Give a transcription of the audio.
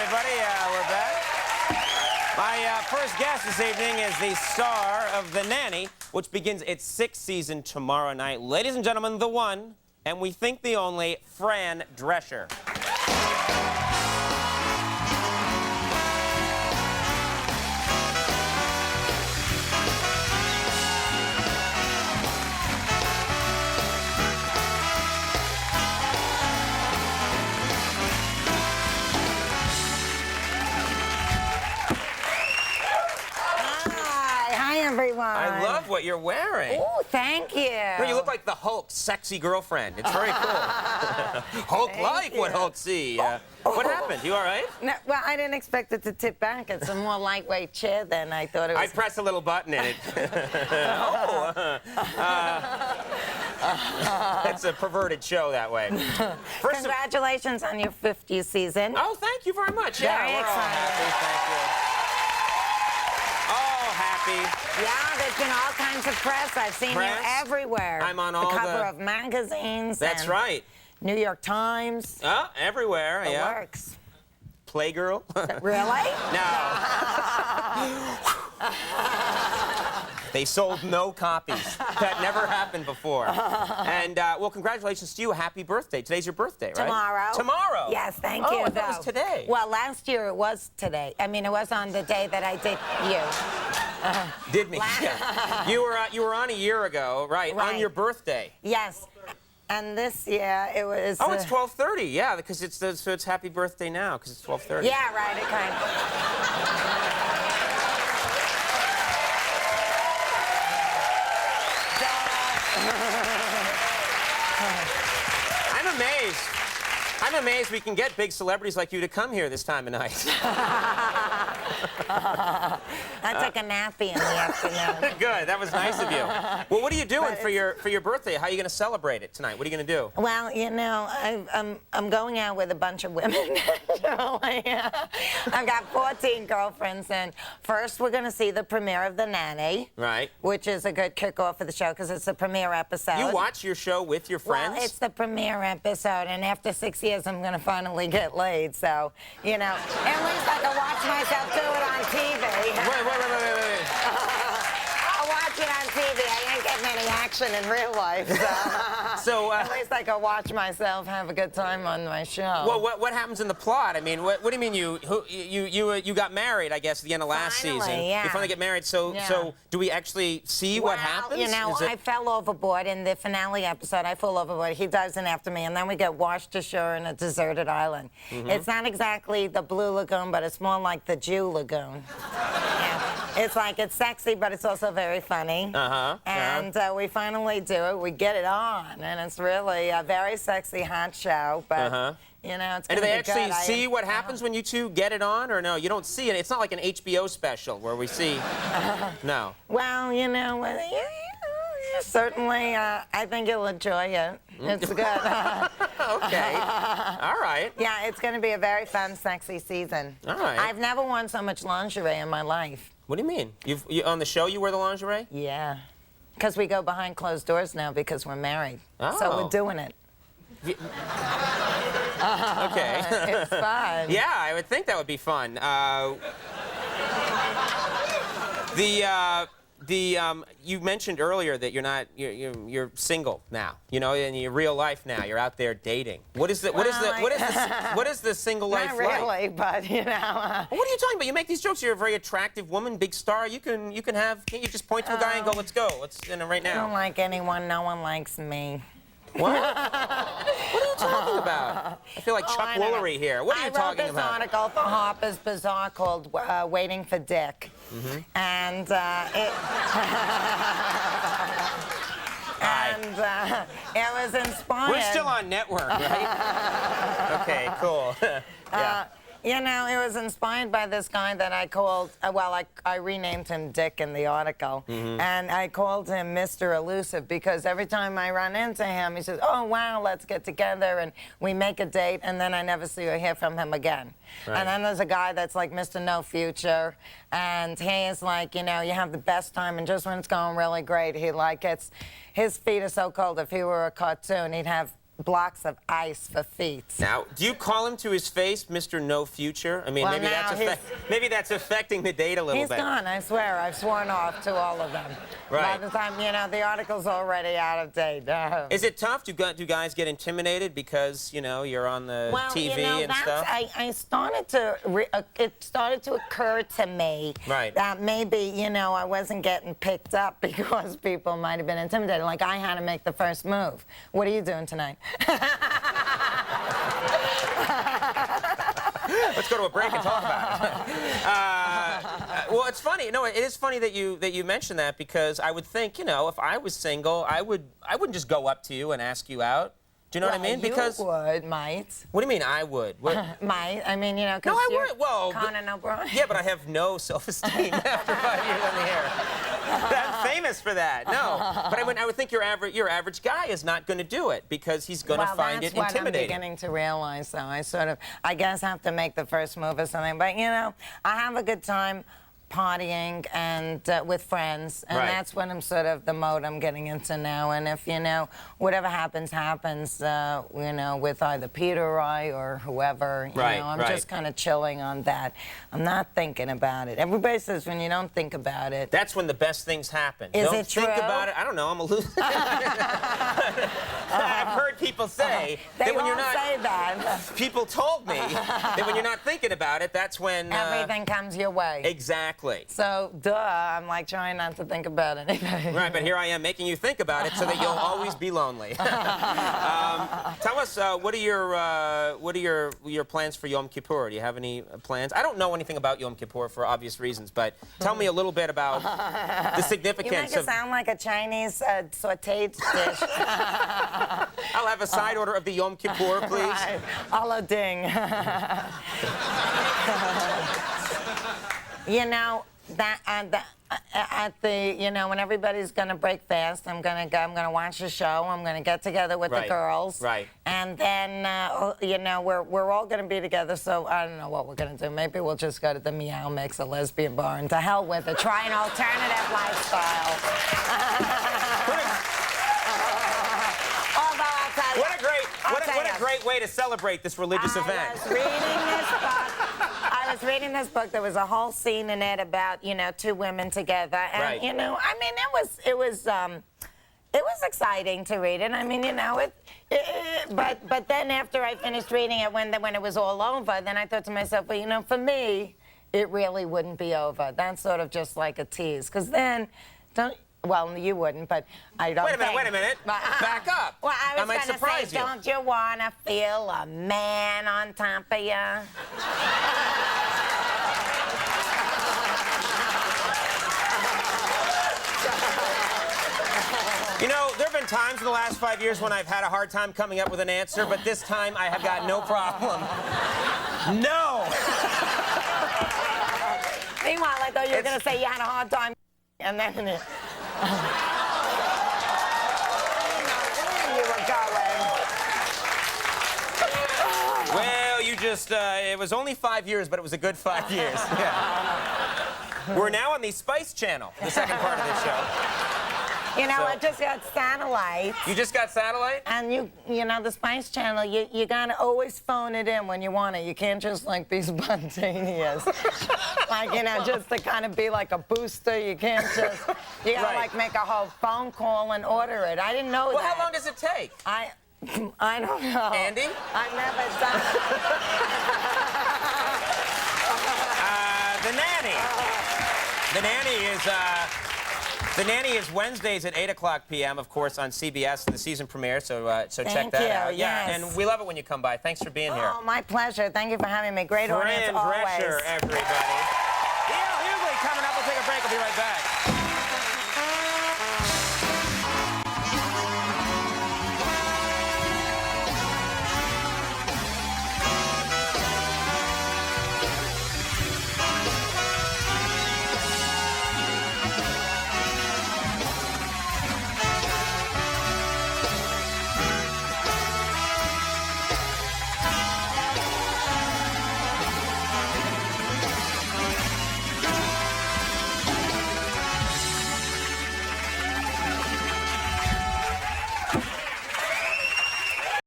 everybody. We're back. My first guest this evening is the star of The Nanny, which begins its 6th season tomorrow night. Ladies and gentlemen, the one, and we think the only, Fran Drescher. Everyone. I love what you're wearing. Oh, thank you. No, you look like the Hulk's sexy girlfriend. It's very cool. Hulk-like what Hulk see. What happened? You all right? No, well, I didn't expect it to tip back. It's a more lightweight chair than I thought it was. I pressed a little button in it. It's a perverted show that way. Congratulations on your 50th season. Oh, thank you very much. Very we're excited. all happy. Thank you. All happy. Yeah, there's been all kinds of press. I've seen you everywhere. I'm on all the cover of magazines. That's right. New York Times. Oh, everywhere. The yeah. works. Playgirl. Really? No. They sold no copies. That never happened before. And, well, congratulations to you. Happy birthday. Today's your birthday, right? Tomorrow. Tomorrow? Yes, thank you. Oh, I thought it was today. Well, last year it was today. I mean, it was on the day that I did you. Did me? Yeah. You were on a year ago, right? On your birthday. Yes. And this year it was. Oh, it's 12:30. Yeah, because so it's happy birthday now because it's 12:30. Yeah, right. It kind of. I'm amazed we can get big celebrities like you to come here this time of night. I took a nappy in the afternoon. Good, that was nice of you. Well, what are you doing for your birthday? How are you going to celebrate it tonight? What are you going to do? Well, you know, I'm going out with a bunch of women. I've got 14 girlfriends, and first we're going to see the premiere of The Nanny. Right. Which is a good kickoff for the show because it's the premiere episode. You watch your show with your friends? Well, it's the premiere episode, and after 6 years, I'm going to finally get laid. So, you know, at least I can watch myself do it on TV. Wait. I'll watch it on TV. I ain't getting any action in real life. So at least I can watch myself have a good time on my show. Well, what happens in the plot? I mean, what do you mean you got married, I guess, at the end of last season? Yeah. You finally get married. So do we actually see what happens? You know, I fell overboard in the finale episode. I fell overboard. He dives in after me, and then we get washed ashore in a deserted island. It's not exactly the Blue Lagoon, but it's more like the Jew Lagoon. It's sexy, but it's also very funny. And we finally do it. We get it on, and it's really a very sexy, hot show. But you know, it's. And do they actually see what happens when you two get it on, or no? You don't see it. It's not like an HBO special where we see. No. Well, you know, certainly, I think you'll enjoy it. It's good. Okay. All right. Yeah, it's going to be a very fun, sexy season. All right. I've never worn so much lingerie in my life. What do you mean? On the show, you wear the lingerie? Yeah. Because we go behind closed doors now because we're married. Oh. So we're doing it. Okay. It's fun. Yeah, I would think that would be fun. You mentioned earlier that you're single now, you know, in your real life now. You're out there dating. What is the single life like? Not really, but you know. What are you talking about? You make these jokes. You're a very attractive woman, big star. Can't you just point to a guy and go, let's go, right now? I don't like anyone. No one likes me. What? What are you talking about? I feel like Chuck Woolery here. What are you talking about? I wrote this article for Harper's Bazaar called Waiting for Dick. And it was inspired. We're still on network, right? Okay, cool. Yeah. You know, it was inspired by this guy that I called, I renamed him Dick in the article. And I called him Mr. Elusive because every time I run into him, he says, oh, wow, let's get together. And we make a date, and then I never see or hear from him again. Right. And then there's a guy that's like Mr. No Future. And he is like, you know, you have the best time, and just when it's going really great, his feet are so cold, if he were a cartoon, he'd have blocks of ice for feet. Now, do you call him to his face, Mr. No Future? I mean, Well, maybe that's affecting the date a little He's bit. gone, I swear. I've sworn off to all of them. Right. By the time, you know, the article's already out of date. Is it tough? Do guys get intimidated because, you know, you're on the TV and stuff? I started to, it started to occur to me that maybe, you know, I wasn't getting picked up because people might have been intimidated. Like, I had to make the first move. What are you doing tonight? Let's go to a break and talk about it. Well, it's funny. No, it is funny that you mention that, because I would think, you know, if I was single, I wouldn't just go up to you and ask you out. Do you know what I mean? Because you might. What do you mean I would? Might. I mean, you know, because you're Conan O'Brien. Yeah, but I have no self-esteem after 5 years on the air. I'm famous for that. No, but I would think your average guy is not going to do it because he's going to find it intimidating. That's what I'm beginning to realize, though. I guess, have to make the first move or something. But, you know, I have a good time partying and with friends, and that's what I'm sort of the mode I'm getting into now. And if, you know, whatever happens, happens, you know, with either Peter or I or whoever, you know, I'm just kind of chilling on that. I'm not thinking about it. Everybody says when you don't think about it, that's when the best things happen. Is don't it true? Think about it. I don't know. I'm a loser. I've heard people say that when you're not. Say that. People told me that when you're not thinking about it, that's when everything comes your way. Exactly. So, I'm like trying not to think your anything. Right, but here I am making you think about it so that you'll always be lonely. Tell us, what are your plans for Yom Kippur? Do you have any plans? I don't know anything about Yom Kippur for obvious reasons, but tell me a little bit about the significance of... You make it sound like a Chinese sautéed dish. I'll have a side order of the Yom Kippur, please. Right. A la ding. You know, you know, when everybody's gonna break fast, I'm gonna watch the show. I'm gonna get together with the girls. Right. And then, you know, we're all gonna be together. So I don't know what we're gonna do. Maybe we'll just go to the Meow Mix, a lesbian bar, and to hell with it. Try an alternative lifestyle. Although I'll tell you, what a great way to celebrate this religious event. I was reading this book. There was a whole scene in it about, you know, two women together, and you know, I mean, it was exciting to read it. I mean, you know, but then after I finished reading it, when it was all over, then I thought to myself, well, you know, for me, it really wouldn't be over. That's sort of just like a tease, because then well, you wouldn't, but I don't think... Wait a minute. Back up. Well, I was might going to surprise say, don't you want to feel a man on top of you? You know, there have been times in the last 5 years when I've had a hard time coming up with an answer, but this time I have got no problem. No! Meanwhile, I thought you were going to say you had a hard time, and then... you were going. Well, you just, it was only 5 years, but it was a good 5 years. Yeah. We're now on the Spice Channel, the second part of this show. You know, I just got satellite. You just got satellite? And you know, the Spice Channel, you gotta always phone it in when you want it. You can't just like be spontaneous. Like, you know, just to kind of be like a booster. You can't just, you gotta like make a whole phone call and order it. I didn't know that. Well, how long does it take? I don't know. Andy? I've never done The Nanny. The Nanny is Wednesdays at 8 p.m., of course, on CBS, the season premiere, so check that out. Yeah, and we love it when you come by. Thanks for being here. Oh, my pleasure. Thank you for having me. Great audience always. Fran Drescher, everybody. E.L. Hughley coming up. We'll take a break. We'll be right back.